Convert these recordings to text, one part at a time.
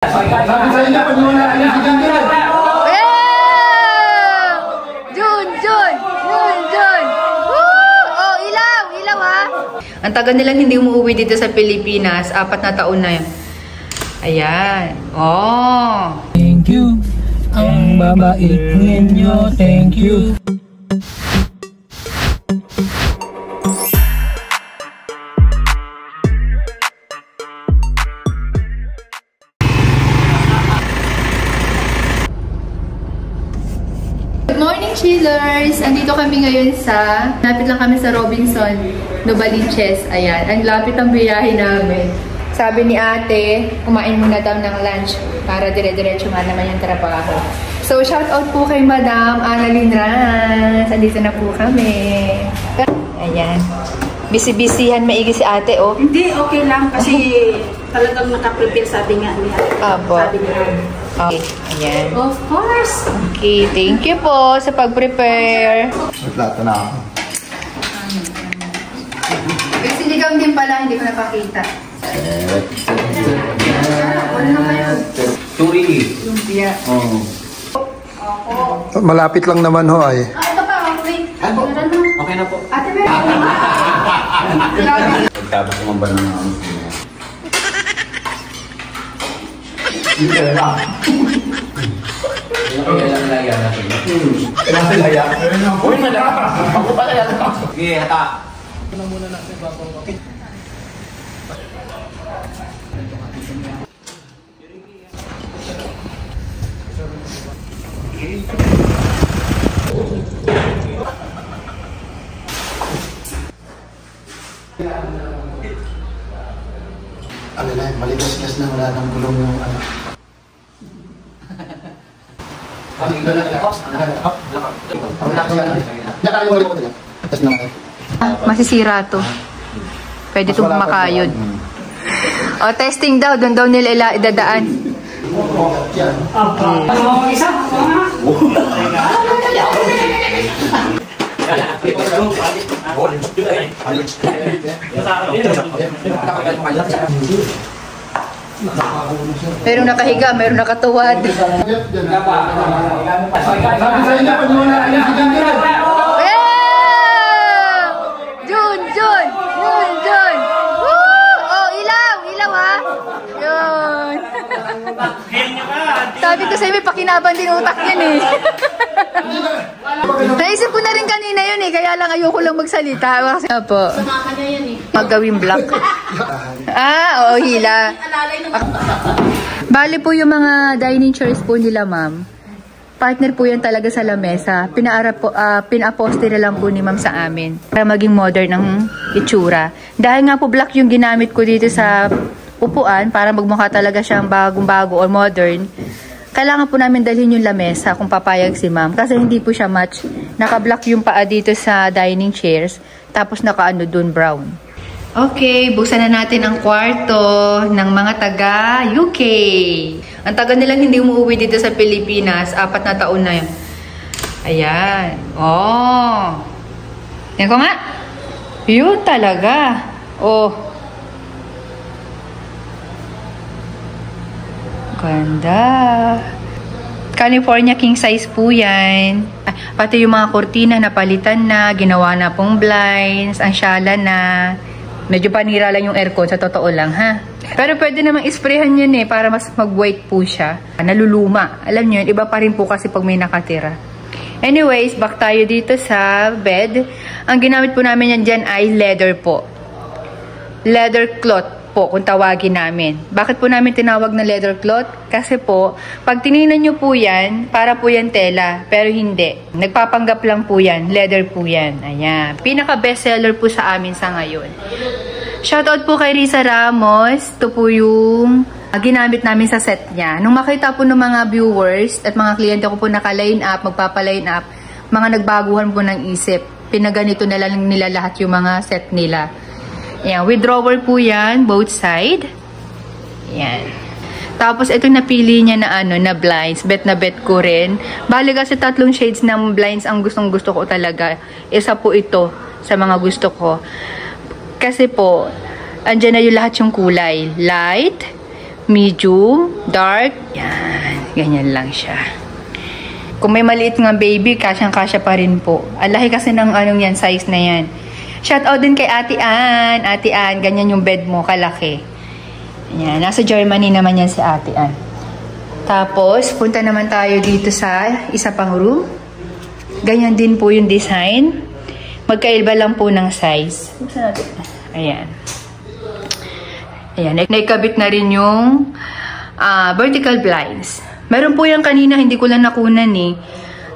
Sabi sa inyo, pag muna ano si Junjun. Jun! Oh, ilaw ha. Ang tagal nilang hindi umuwi dito sa Pilipinas. 4 na taon na yan. Ayan. Oh. Thank you. Ang babait ninyo. Thank you. Good morning, chillers! Andito kami ngayon sa... Lapit lang kami sa Robinson, Novaliches. Ayan. Ang lapit ang biyahe namin. Sabi ni ate, kumain muna daw ng lunch para dire-diretso nga naman yung trabaho. So, shout out po kay Madam Annalyn Rans. Andito na po kami. Ayan. Busy-busyhan maigi si ate, oh. Hindi, okay lang kasi talagang nakaprepare sabi nga niya. Apo. Sabi niya. Okay. Ayan. Of course. Okay. Thank you po sa pag-prepare. Naglato na ako. May sinigang din pala, hindi ko napakita. Ano na kayo? Turi. Lumpia. Oo. Ako. Malapit lang naman ho ay. Ito pa, okay. Ano? Okay na po. Ate, meron. Pagkabas kumamba na ng ano. Hindi ka lang. Kailangan laya natin. Kailangan laya? Uy, madama. Ako pa laya. Okay, hata. Ito muna natin bago. Okay. Ano na, maligas-gas na wala nang gulong yung ano. Masisira to. Pwede itong makayod. O, testing daw. Doon daw nila idadaan. Meron nakahiga, meron nakatuwad. Sabi sa inyo, pag muna ano si Junjun. Jun! Oh, ilaw ha. Yun. Sabi ko sa'yo, may pakinaban din utak yan eh. Naisip ko na rin kanina yun eh, kaya lang ayoko lang magsalita. Kasi po, magawin black. Oo, hila. Bali po yung mga dining chairs po nila, ma'am. Partner po yan talaga sa lamesa. Pina-poste na lang po ni ma'am sa amin para maging modern ang itsura. Dahil nga po black yung ginamit ko dito sa upuan para magmukha talaga siyang bagong-bago or modern. Kailangan po namin dalhin yung lamesa kung papayag si ma'am. Kasi hindi po siya match. Naka-black yung paa dito sa dining chairs. Tapos naka-ano dun, brown. Okay, buksan na natin ang kwarto ng mga taga-UK. Ang taga nilang hindi umuwi dito sa Pilipinas. 4 na taon na yun. Ayan. Oh. Yan ko nga. Yun talaga. Oh. Ganda. California king size po yan. Pati yung mga kortina napalitan na, ginawa na pong blinds, ang syala na. Medyo panira lang yung aircon, sa totoo lang ha. Pero pwede namang isprayhan yun eh, para mas mag-white po siya. Naluluma. Alam nyo yun, iba pa rin po kasi pag may nakatira. Anyways, back tayo dito sa bed. Ang ginamit po namin yan dyan ay leather po. Leather cloth po kung tawagin namin. Bakit po namin tinawag na leather cloth? Kasi po, pag tinignan nyo po yan, para po yan tela, pero hindi. Nagpapanggap lang po yan. Leather po yan. Ayan. Pinaka bestseller po sa amin sa ngayon. Shoutout po kay Risa Ramos. Ito po yung ginamit namin sa set niya. Nung makita po ng mga viewers at mga kliyente ko po naka-line up, magpapa-line up, mga nagbaguhan po ng isip. Pinaganito na lang nila lahat yung mga set nila. Ayan, with drawer po yan, both side. Ayan. Tapos, itong napili niya na ano, na blinds. Bet na bet ko rin. Bali kasi 3 shades ng blinds ang gustong-gusto ko talaga. Isa po ito sa mga gusto ko. Kasi po, andyan na yung lahat yung kulay. Light, medium, dark. Yan. Ganyan lang siya. Kung may maliit nga baby, kasyang-kasya pa rin po. Alahi kasi ng anong yan, size na yan. Shout out din kay Ate Ann. Ate Ann, ganyan yung bed mo, kalaki. Yan. Nasa Germany naman yan si Ate Ann. Tapos, punta naman tayo dito sa isa pang room. Ganyan din po yung design. Magkaiba lang po ng size. Ayan. Ayan. Naikabit na rin yung vertical blinds. Meron po yan kanina, hindi ko lang nakunan eh.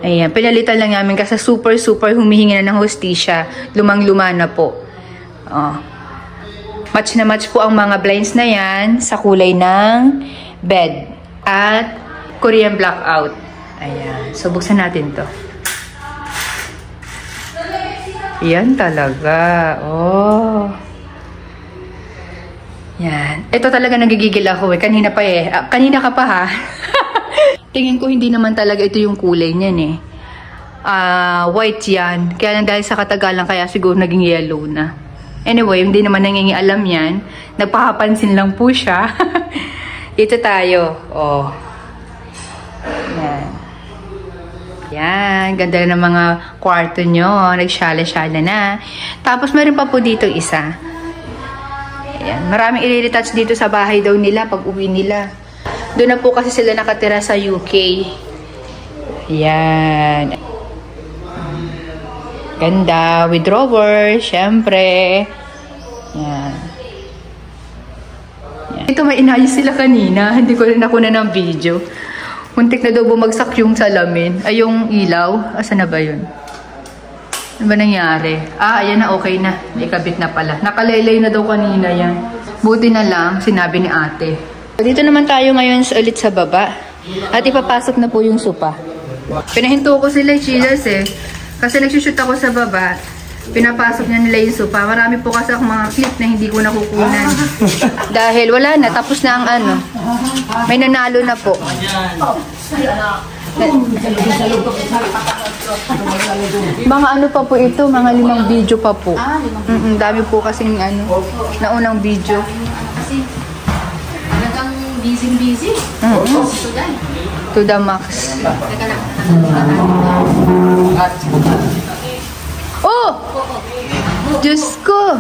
Ayan. Pinalitan lang namin kasi super humihingi na ng hostisya. Lumang-luma na po. Oh. Match na match po ang mga blinds na yan sa kulay ng bed. At Korean blackout. Ayan. So, buksan natin to. Yan talaga. Oh. Yan. Ito talaga nagigigil ako eh. Kanina pa eh. Kanina ka pa ha. Tingin ko hindi naman talaga ito yung kulay niyan eh. White yan. Kaya lang dahil sa katagalan kaya siguro naging yellow na. Anyway, hindi naman nangingialam yan. Nagpapapansin lang po siya. Dito tayo. Oh. Yan. Yan, ganda na ng mga kwarto nyo. Nagsyala-syala na. Tapos meron pa po dito isa. Ayan, maraming i-retouch dito sa bahay daw nila pag uwi nila. Doon na po kasi sila nakatira sa UK. Ayan. Ganda. With drawer, syempre. Ayan. Ito may inayos sila kanina. Hindi ko rin nakuha ng video. Muntik na daw bumagsak yung salamin. Ay, yung ilaw. Asa na ba yun? Ano ba nangyari? Ayan na, okay na. Naikabit na pala. Nakalaylay na daw kanina yan. Buti na lang, sinabi ni ate. Dito naman tayo ngayon ulit sa baba. At ipapasok na po yung sopa. Pinahinto ko sila chilas eh. Kasi nagsushoot ako sa baba. Pinapasok niya nila yung sopa. Marami po kasi akong mga clip na hindi ko nakukunan. Dahil wala na, tapos na ang ano. May nanalo na po. Mga ano pa po ito, mga 5 video pa po. Dami po kasing ano, naunang video. Kasi talagang busy. To the max. Teka lang. Oh! Diyos ko!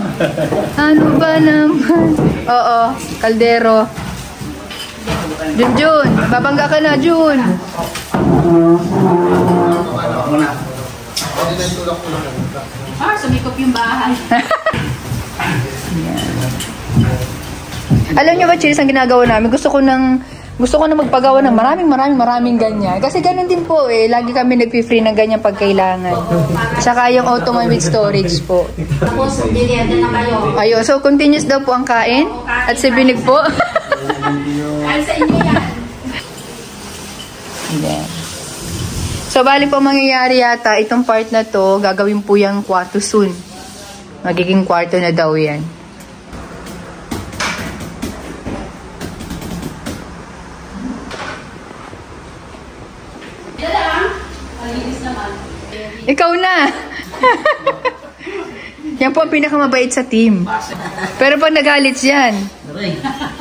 Ano ba naman? Oo, kaldero. Jun, babangga ka na, Jun. Sumikop yung bahay. Alam niyo ba, Chiris, ang ginagawa namin? Gusto ko na magpagawa ng maraming ganyan. Kasi ganun din po eh. Lagi kami nagpi-free ng ganyan pag kailangan. Saka yung Ottoman with storage po. Tapos, dilihan na kayo. Ayo, so continuous daw po ang kain. At si Binig po. Ay, sa inyo yan. Yeah. So, bali po mangyayari yata, itong part na to, gagawin po yung kwarto soon. Magiging kwarto na daw yan. Ikaw na! Yan po ang pinakamabait sa team. Pero pag nagalit yan,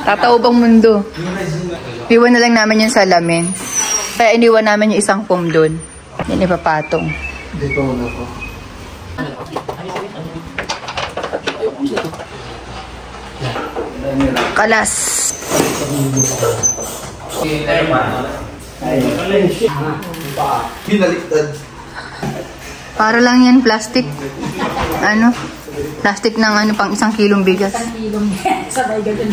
tataob ang mundo. Iwan na lang namin yung salamin. Kaya iniwan namin yung isang foam doon. Yan ipapatong. Dito na po. Kalas. Pinaliktad. Para lang yan, plastic. Ano? Plastic ng ano, pang 1 kilong bigas. Sabay ganun.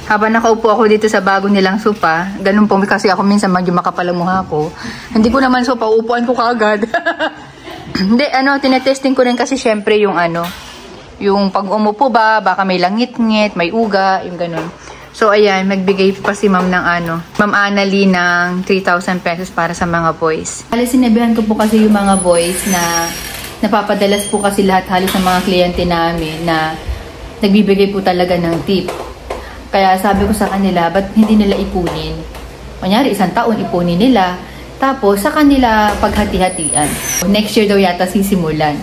Habang nakaupo ako dito sa bago nilang sopa, ganun po kasi ako minsan medyo makapal ang mukha ko. Hindi ko naman sopa, upuan ko kaagad. Hindi, ano, tinetesting ko rin kasi syempre yung ano, yung pag umupo ba, baka may langit-ngit, may uga, yung ganun. So, ayan, magbigay pa si ma'am ng ano, Ma'am Annalie ng 3,000 pesos para sa mga boys. Halos sinabihan ko po kasi yung mga boys na napapadalas po kasi lahat halos ng mga kliyente namin na nagbibigay po talaga ng tip. Kaya sabi ko sa kanila, ba't hindi nila ipunin? Kunyari, 1 taon ipunin nila. Tapos, sa kanila paghati-hatian. Next year daw yata sisimulan.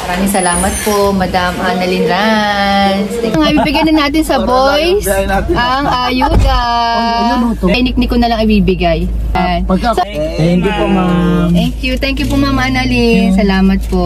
Maraming salamat po, Madam Annalyn Rans. Ang ibibigay na natin sa boys, ang ayuda. Technique ko na lang ibibigay. Thank you po, ma'am. Thank you po, Ma'am Annalyn. Salamat po.